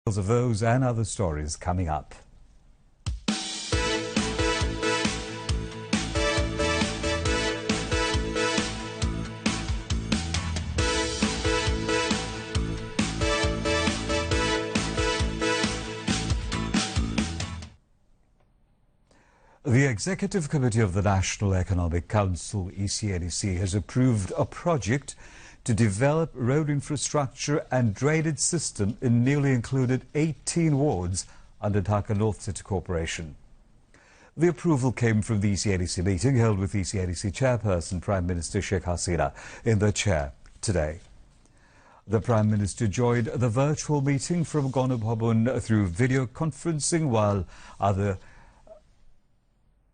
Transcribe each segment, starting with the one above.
Of those and other stories coming up. The Executive Committee of the National Economic Council, ECNEC, has approved a project to develop road infrastructure and drainage system in newly included 18 wards under Dhaka North City Corporation. The approval came from the ECNEC meeting held with ECNEC chairperson Prime Minister Sheikh Hasina in the chair today. The Prime Minister joined the virtual meeting from Ganabhavan through video conferencing, while other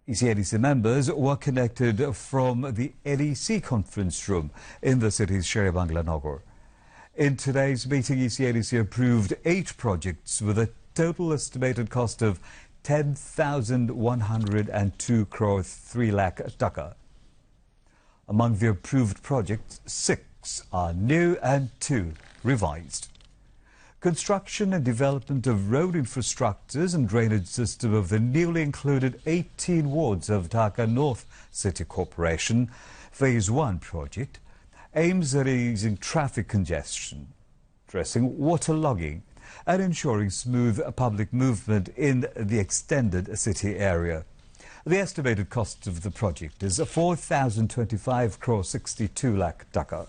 ECNEC members were connected from the NEC conference room in the city's Shere-Bangla Nagar. In today's meeting, ECNEC approved 8 projects with a total estimated cost of 10,102 crore 3 lakh taka. Among the approved projects, 6 are new and 2 revised. Construction and development of road infrastructures and drainage system of the newly included 18 wards of Dhaka North City Corporation Phase 1 project aims at easing traffic congestion, addressing waterlogging and ensuring smooth public movement in the extended city area. The estimated cost of the project is 4,025 crore 62 lakh taka.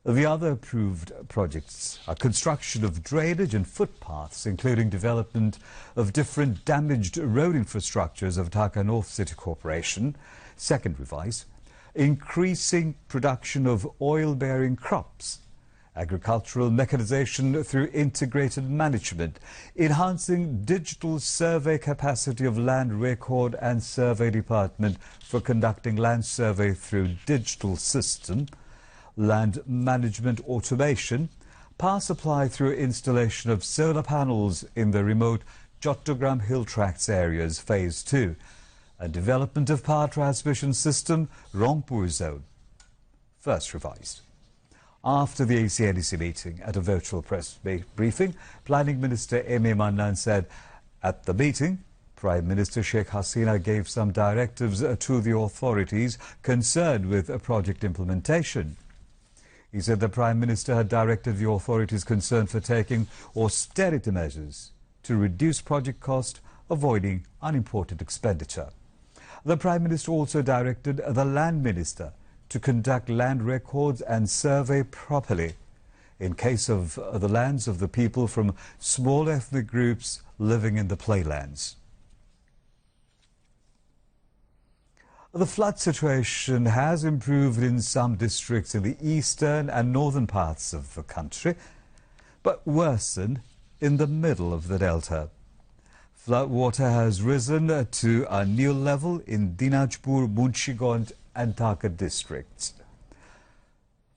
The other approved projects are construction of drainage and footpaths, including development of different damaged road infrastructures of Dhaka North City Corporation, second revised, increasing production of oil-bearing crops, agricultural mechanization through integrated management, enhancing digital survey capacity of land record and survey department for conducting land survey through digital system, land management automation, power supply through installation of solar panels in the remote Chattogram Hill Tracts areas, Phase 2, and development of power transmission system, Rangpur Zone, first revised. After the ECNEC meeting at a virtual press briefing, Planning Minister M.A. Mannan said at the meeting, Prime Minister Sheikh Hasina gave some directives to the authorities concerned with project implementation. He said the Prime Minister had directed the authorities concerned for taking austerity measures to reduce project cost, avoiding unimportant expenditure. The Prime Minister also directed the Land Minister to conduct land records and survey properly in case of the lands of the people from small ethnic groups living in the playlands. The flood situation has improved in some districts in the eastern and northern parts of the country, but worsened in the middle of the delta. Flood water has risen to a new level in Dinajpur, Munshiganj and Dhaka districts.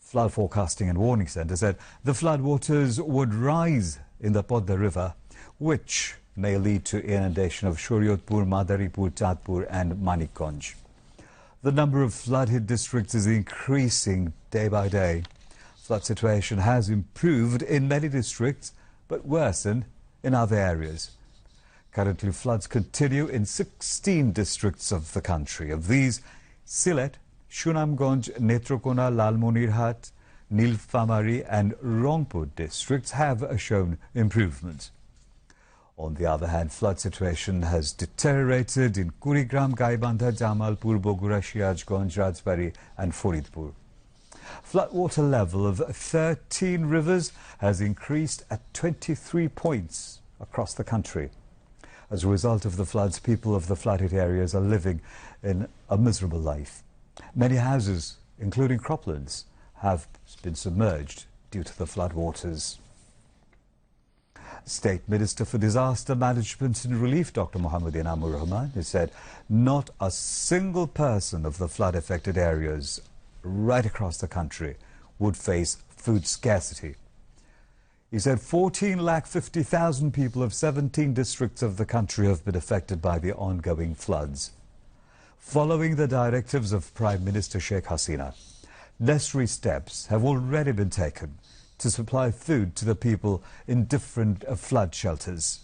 Flood Forecasting and Warning Centre said the floodwaters would rise in the Podda River, which may lead to inundation of Shariatpur, Madaripur, Chatpur and Manikganj. The number of flood-hit districts is increasing day by day. Flood situation has improved in many districts, but worsened in other areas. Currently, floods continue in 16 districts of the country. Of these, Sylhet, Sunamganj, Netrokona, Lalmonirhat, Nilphamari and Rangpur districts have shown improvement. On the other hand, flood situation has deteriorated in Kurigram, Gaibandha, Jamalpur, Bogura, Siajganj, Rajbari and Faridpur. Floodwater level of 13 rivers has increased at 23 points across the country. As a result of the floods, people of the flooded areas are living in a miserable life. Many houses, including croplands, have been submerged due to the floodwaters. State Minister for Disaster Management and Relief, Dr. Mohammad Inamur Rahman, has said not a single person of the flood-affected areas right across the country would face food scarcity. He said 14,50,000 people of 17 districts of the country have been affected by the ongoing floods. Following the directives of Prime Minister Sheikh Hasina, necessary steps have already been taken to supply food to the people in different flood shelters.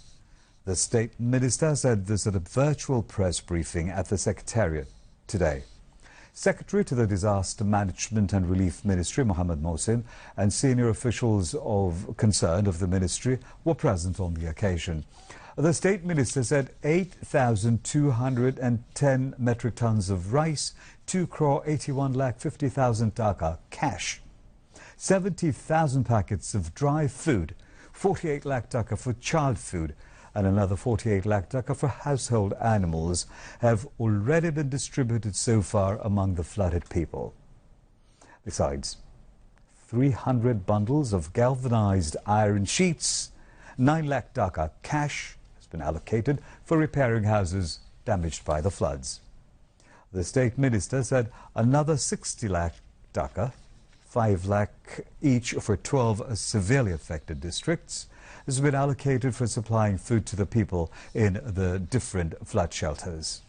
The State Minister said this at a virtual press briefing at the Secretariat today. Secretary to the Disaster Management and Relief Ministry, Mohammed Mohsin, and senior officials concerned of the ministry were present on the occasion. The State Minister said 8,210 metric tons of rice, 2,81,50,000 taka cash, 70,000 packets of dry food, 48 lakh taka for child food, and another 48 lakh taka for household animals have already been distributed so far among the flooded people. Besides, 300 bundles of galvanized iron sheets, 9 lakh taka cash has been allocated for repairing houses damaged by the floods. The State Minister said another 60 lakh taka, 5 lakh each for 12 severely affected districts, has been allocated for supplying food to the people in the different flood shelters.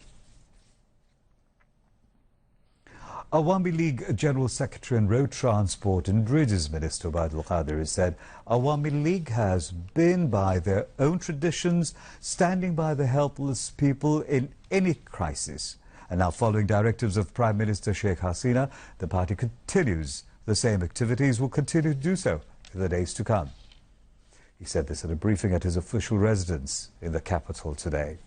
Awami League General Secretary and Road Transport and Bridges Minister Ubaidul Qadir said Awami League has been, by their own traditions, standing by the helpless people in any crisis. And now, following directives of Prime Minister Sheikh Hasina, the party continues the same activities, will continue to do so in the days to come. He said this at a briefing at his official residence in the capital today.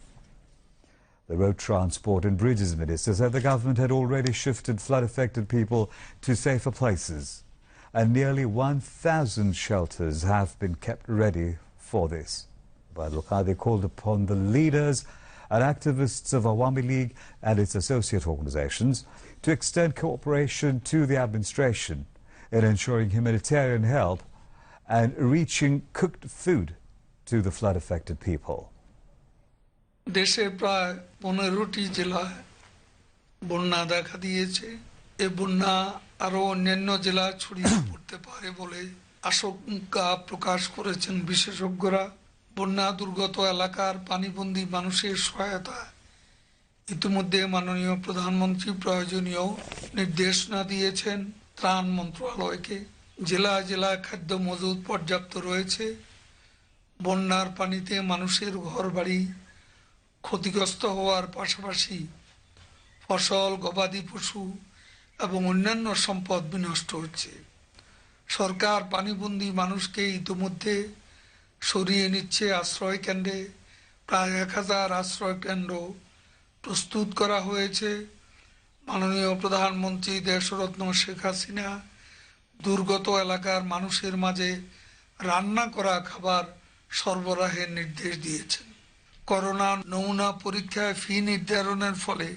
The Road Transport and Bridges Minister said the government had already shifted flood-affected people to safer places, and nearly 1,000 shelters have been kept ready for this. Ubaidul Qadir called upon the leaders and activists of Awami League and its associate organizations to extend cooperation to the administration in ensuring humanitarian help and reaching cooked food to the flood-affected people. দেশে প্রায় 15টি জেলায় বন্যা দেখা দিয়েছে। এই বন্যা আরো অন্যান্য জেলা ছড়িয়ে পড়তে পারে বলে আশঙ্কা প্রকাশ করেছেন বিশেষজ্ঞরা। বন্যা দুর্গত এলাকার পানিবন্দী মানুষের সহায়তা ইতিমধ্যে মাননীয় প্রধানমন্ত্রী প্রয়োজনীয় নির্দেশনা দিয়েছেন ত্রাণ মন্ত্রণালয়কে। জেলায় জেলায় খাদ্য মজুদ পর্যাপ্ত রয়েছে। বন্যার পানিতে মানুষের ঘরবাড়ি ক্ষতিগ্রস্ত হওয়ার পাশাপাশি ফসল, গবাদি পশু এবং অন্যান্য সম্পদ বিনষ্ট হচ্ছে। সরকার পানিবন্দী মানুষকে ইতিমধ্যে সরিয়ে নিচ্ছে আশ্রয় কেন্দ্রে। প্রায় 1000 আশ্রয় কেন্দ্র প্রস্তুত করা হয়েছে। মাননীয় প্রধানমন্ত্রী দেশরত্ন শেখ হাসিনা দুর্গত এলাকার মানুষের মাঝে রান্না করা খাবার সরবরাহের নির্দেশ দিয়েছেন। করোনা নমুনা পরীক্ষায় ফি নির্ধারণের ফলে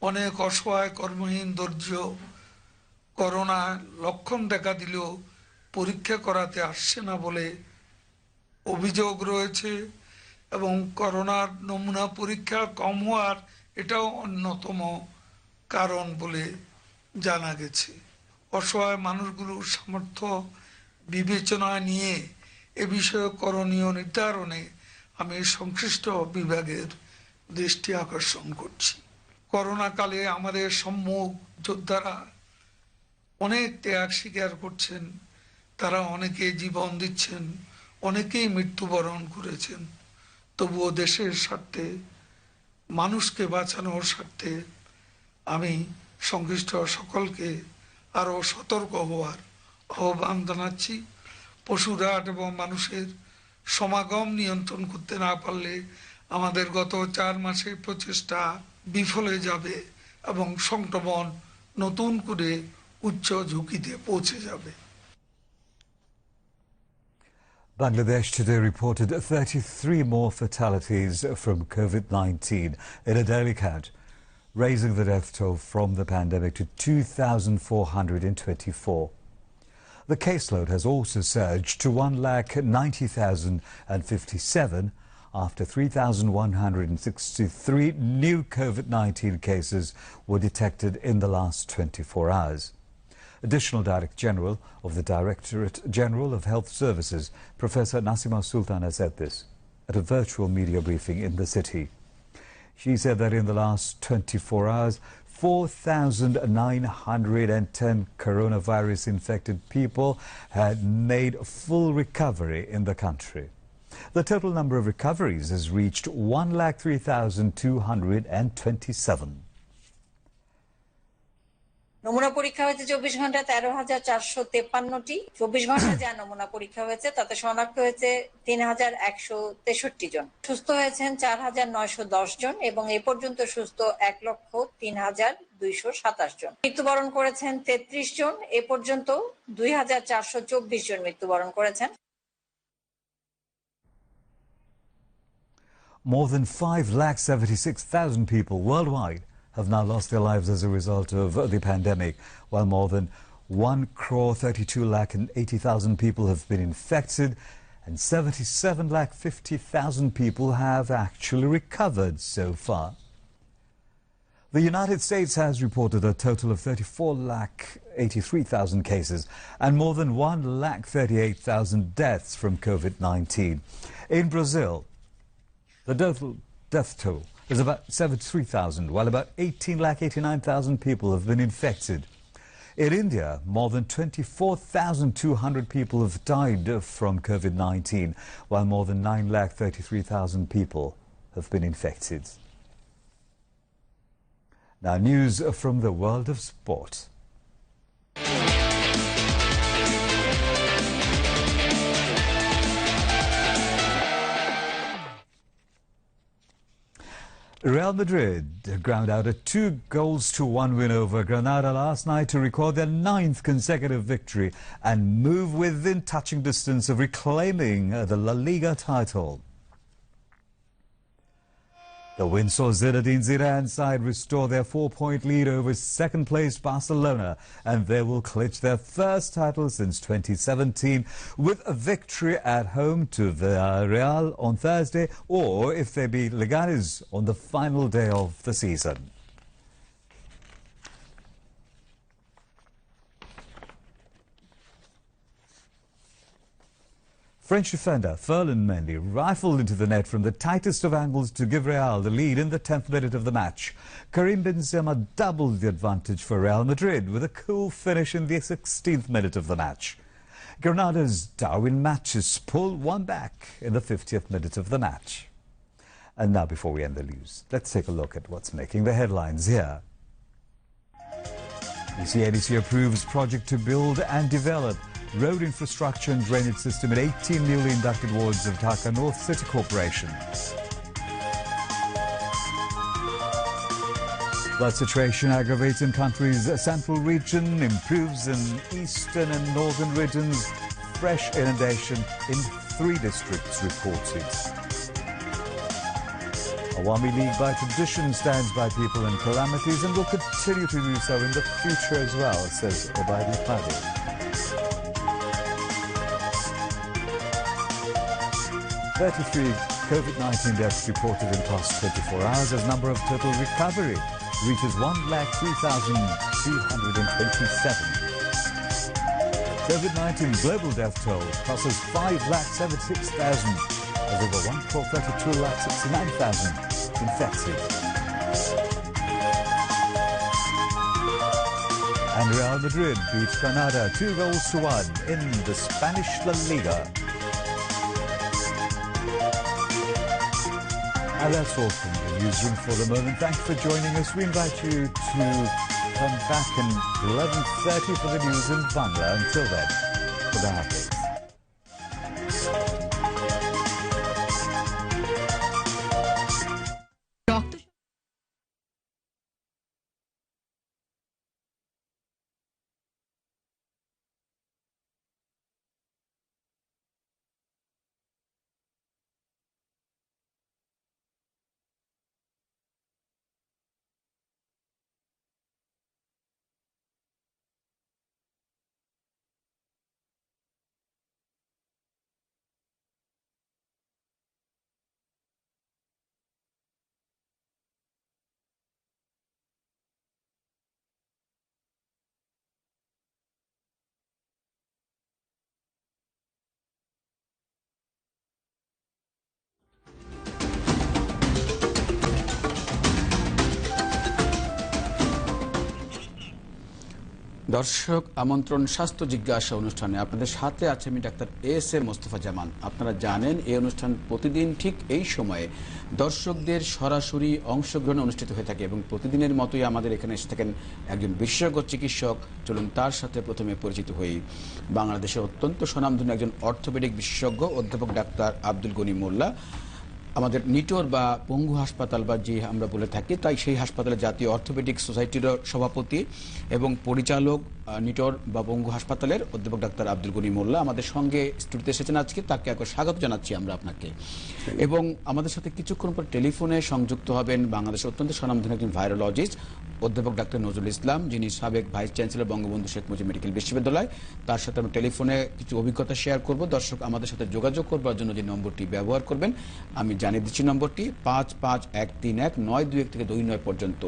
অনেক অসহায় কর্মহীন দরিদ্র করোনা লক্ষণ দেখা দিলেও পরীক্ষা করাতে আসছে না বলে অভিযোগ রয়েছে, এবং করোনার নমুনা পরীক্ষা কম হওয়ার এটাও অন্যতম কারণ বলে জানা গেছে। অসহায় মানুষগুলোর সামর্থ্য বিবেচনায় নিয়ে এ বিষয়ে করণীয় নির্ধারণে আমি সংশ্লিষ্ট বিভাগের দৃষ্টি আকর্ষণ করছি। করোনা কালে আমাদের সম্মুখ যোদ্ধারা অনেক ত্যাগ স্বীকার করছেন, তারা অনেকে জীবন দিচ্ছেন, অনেকেই মৃত্যুবরণ করেছেন। তবুও দেশের স্বার্থে, মানুষকে বাঁচানোর স্বার্থে আমি সংশ্লিষ্ট সকলকে আরও সতর্ক হওয়ার আহ্বান জানাচ্ছি। পশুরাট এবং মানুষের সমাগম নিয়ন্ত্রণ করতে না পারলে আমাদের গত 4 মাসের প্রচেষ্টা বিফলে যাবে এবং সংক্রমণ নতুন করে উচ্চ ঝুঁকিতে পৌঁছে যাবে। Bangladesh today reported 33 more fatalities from COVID-19 in a daily count, raising the death toll from the pandemic to 2,424. The caseload has also surged to 1,90,057 after 3,163 new COVID-19 cases were detected in the last 24 hours. Additional Director General of the Directorate General of Health Services, Professor Nasima Sultana, said this at a virtual media briefing in the city. She said that in the last 24 hours, 4,910 coronavirus infected people had made full recovery in the country. The total number of recoveries has reached 1,03,227. নমুনা পরীক্ষা হয়েছে 24 ঘন্টায় 13,453টি। 24 ঘন্টায় যা নমুনা পরীক্ষা হয়েছে তাতে শনাক্ত হয়েছে 3,163 জন। সুস্থ হয়েছেন 4,910 জন এবং এ পর্যন্ত সুস্থ 1,03,227 জন। মৃত্যুবরণ করেছেন 33 জন। এ পর্যন্ত 2,424 জন মৃত্যুবরণ করেছেন। More than 5,76,000 people worldwide have now lost their lives as a result of the pandemic, while more than 1,32,80,000 people have been infected and 77,50,000 people have actually recovered so far. The United States has reported a total of 34,83,000 cases and more than 1,38,000 deaths from COVID-19. In Brazil, the total death toll is about 73,000, while about 18,89,000 people have been infected. In India, more than 24,200 people have died from COVID-19, while more than 9,33,000 people have been infected. Now, news from the world of sport. Real Madrid ground out a 2-1 win over Granada last night to record their 9th consecutive victory and move within touching distance of reclaiming the La Liga title. The win saw Zinedine Zidane's side restore their 4-point lead over second-placed Barcelona, and they will clinch their first title since 2017 with a victory at home to Villarreal on Thursday, or if they beat Leganes on the final day of the season. French defender Ferland Mendy rifled into the net from the tightest of angles to give Real the lead in the 10th minute of the match. Karim Benzema doubled the advantage for Real Madrid with a cool finish in the 16th minute of the match. Granada's Darwin Matches pulled one back in the 50th minute of the match. And now, before we end the news, let's take a look at what's making the headlines here. ECNEC approves project to build and develop road infrastructure and drainage system in 18 newly inducted wards of Dhaka North City Corporation. Flood situation aggravates in country's central region, improves in eastern and northern regions. Fresh inundation in 3 districts reported. Awami League by tradition stands by people in calamities and will continue to do so in the future as well, says Obaidi Padi. 33 COVID-19 deaths reported in past 24 hours as number of total recovery reaches 1,03,227. COVID-19 global death toll crosses 5,76,000 as over 1,32,69,000 infected. And Real Madrid beats Granada 2-1 in the Spanish La Liga. And that's all from the newsroom for the moment. Thanks for joining us. We invite you to come back at 11:30 for the news in Bangla. Until then, Khuda Hafiz. দর্শক আমন্ত্রণ স্বাস্থ্য জিজ্ঞাসা অনুষ্ঠানে আপনাদের সাথে আছে আমি doctor S Mostafa জামান। আপনারা জানেন এই অনুষ্ঠান প্রতিদিন ঠিক এই সময়ে দর্শকদের সরাসরি অংশগ্রহণে অনুষ্ঠিত হয়ে থাকে এবং প্রতিদিনের মতোই আমাদের এখানে এসে থাকেন একজন বিশেষজ্ঞ চিকিৎসক। চলুন তার সাথে প্রথমে পরিচিত হই। বাংলাদেশের অত্যন্ত স্বনামধন্য একজন অর্থোপেডিক বিশেষজ্ঞ অধ্যাপক ডাক্তার আব্দুল গনি মোল্লা, আমাদের নিটোর বা পঙ্গু হাসপাতাল বা যে আমরা বলে থাকি তাই সেই হাসপাতালে জাতীয় অর্থোপেডিক সোসাইটির সভাপতি এবং পরিচালক নিটোর বা পঙ্গু হাসপাতালের অধ্যাপক ডাক্তার আব্দুল গনি মোল্লা আমাদের সঙ্গে স্টুডিওতে এসেছেন আজকে। তাকে একবার স্বাগত জানাচ্ছি আমরা আপনাকে। এবং আমাদের সাথে কিছুক্ষণ পর টেলিফোনে সংযুক্ত হবেন বাংলাদেশের অত্যন্ত স্বনামধন্য একজন ভাইরোলজিস্ট অধ্যাপক ডাক্তার নজরুল ইসলাম, যিনি সাবেক vice chancellor Bangabandhu Sheikh Mujib medical বিশ্ববিদ্যালয়। তার সাথে আমরা টেলিফোনে কিছু অভিজ্ঞতা শেয়ার করব। দর্শক আমাদের সাথে যোগাযোগ করবার জন্য যে নম্বরটি ব্যবহার করবেন আমি জানিয়ে দিচ্ছি, নম্বরটি 55131921 থেকে 29 পর্যন্ত।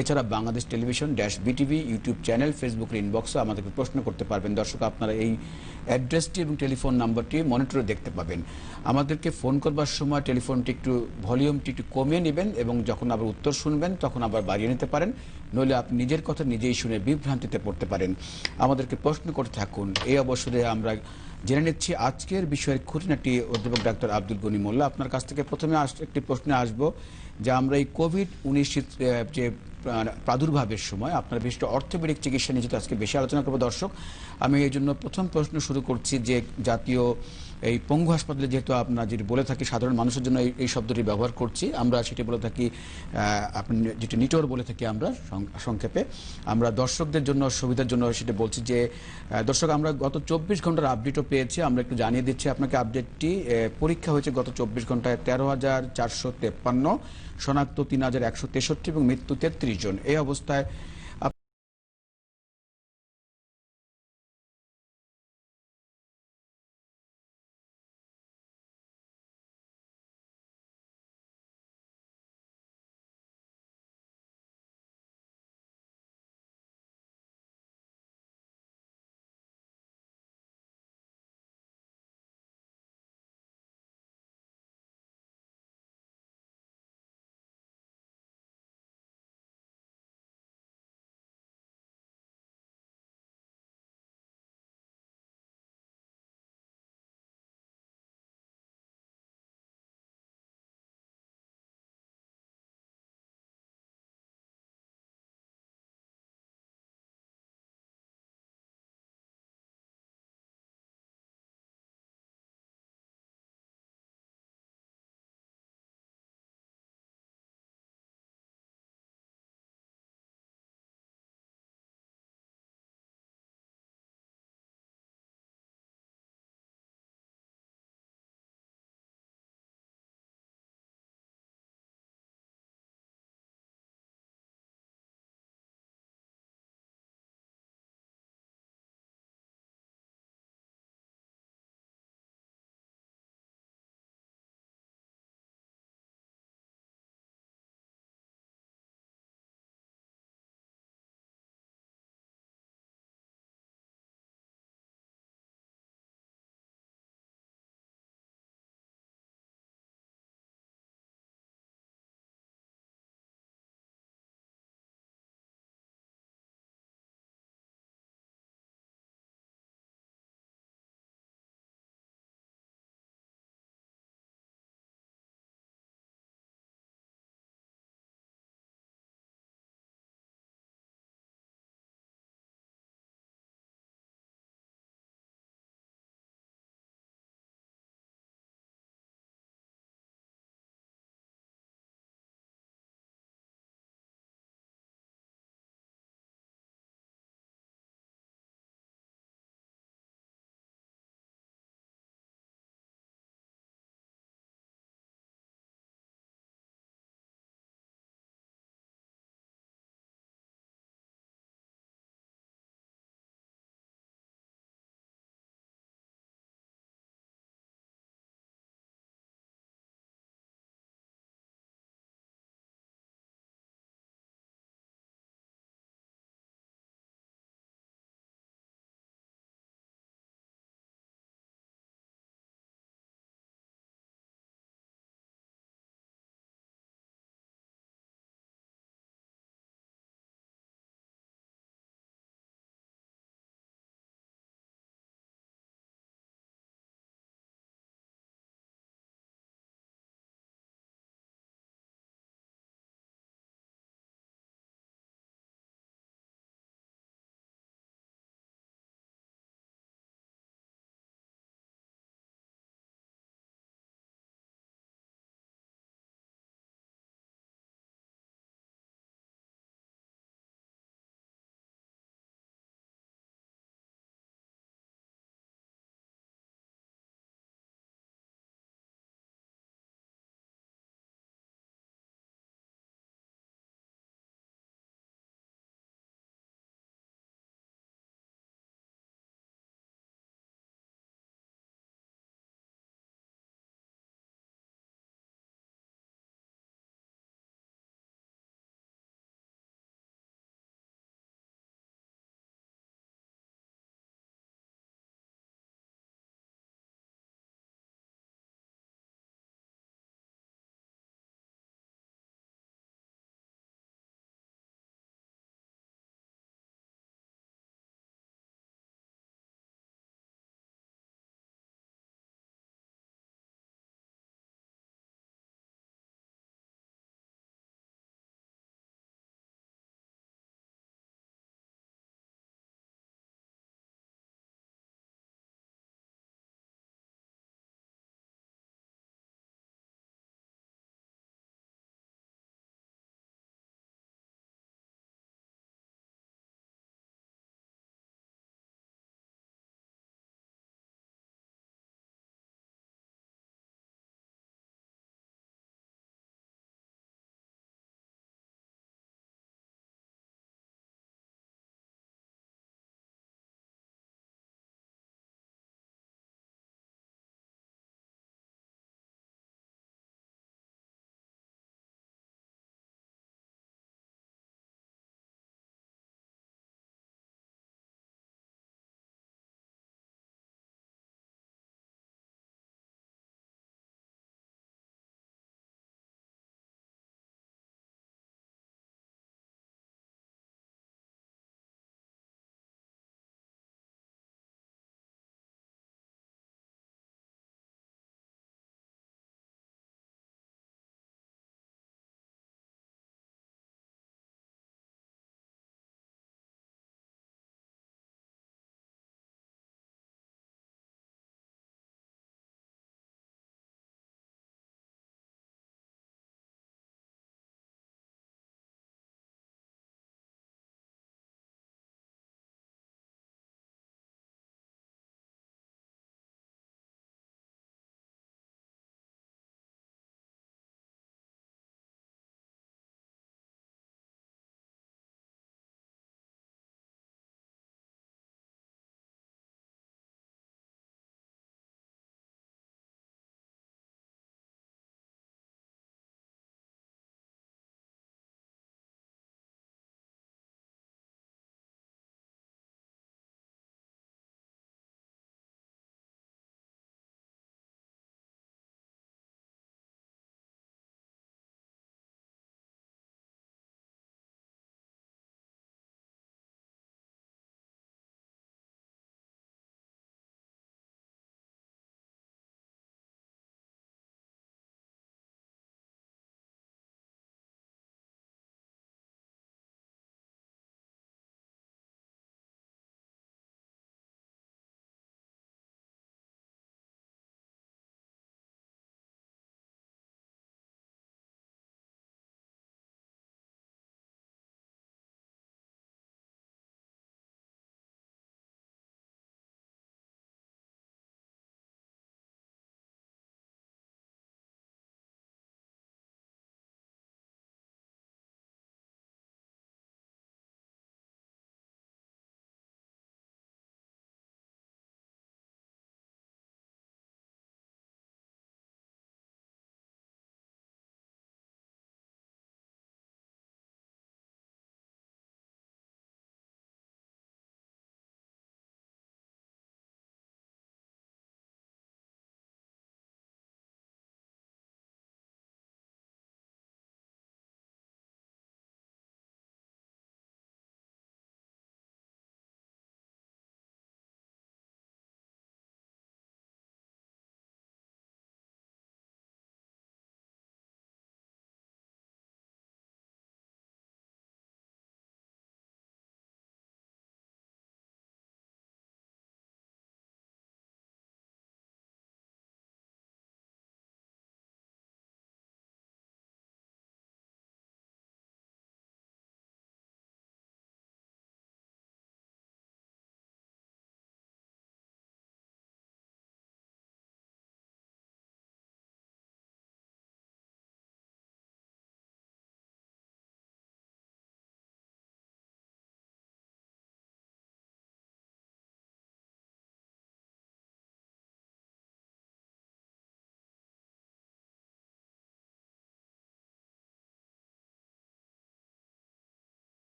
এছাড়া Bangladesh television BTV YouTube channel, ফেসবুকের ইনবক্সে আমাদেরকে প্রশ্ন করতে পারবেন। দর্শক আপনারা এই অ্যাড্রেসটি এবং টেলিফোন নাম্বারটি মনিটরে দেখতে পাবেন। আমাদেরকে ফোন করবার সময় টেলিফোনটি একটু ভলিউমটি একটু কমিয়ে নেবেন এবং যখন আবার উত্তর শুনবেন তখন আবার বাড়িয়ে নিতে পারেন, নইলে আপনি নিজের কথা নিজেই শুনে বিভ্রান্তিতে পড়তে পারেন। আমাদেরকে প্রশ্ন করতে থাকুন। এই অবসরে আমরা জেনে নিচ্ছি আজকের বিষয়ের খুঁটিনাটি। অধ্যাপক ডাক্তার আব্দুল গনি মোল্লা, আপনার কাছ থেকে প্রথমে একটি প্রশ্নে আসবো যে আমরা এই কোভিড-19 যে প্রাদুর্ভাবের সময় আপনার বিশিষ্ট অর্থোপেডিক চিকিৎসা নিয়ে আজকে বেশি আলোচনা করবো। দর্শক আমি এই জন্য প্রথম প্রশ্ন শুরু করছি যে জাতীয় এই পঙ্গু হাসপাতালে যেহেতু আপনার যেটি বলে থাকি সাধারণ মানুষের জন্য এই শব্দটি ব্যবহার করছি, আমরা সেটি বলে থাকি আপনি যেটি নিটোর বলে থাকি আমরা সংক্ষেপে, আমরা দর্শকদের জন্য সুবিধার জন্য সেটা বলছি যে দর্শক আমরা গত 24 ঘন্টার আপডেটও পেয়েছি। আমরা একটু জানিয়ে দিচ্ছি আপনাকে আপডেটটি। পরীক্ষা হয়েছে গত 24 ঘন্টায় 13,453, শনাক্ত 3,163 এবং মৃত্যু 33 জন। এই অবস্থায়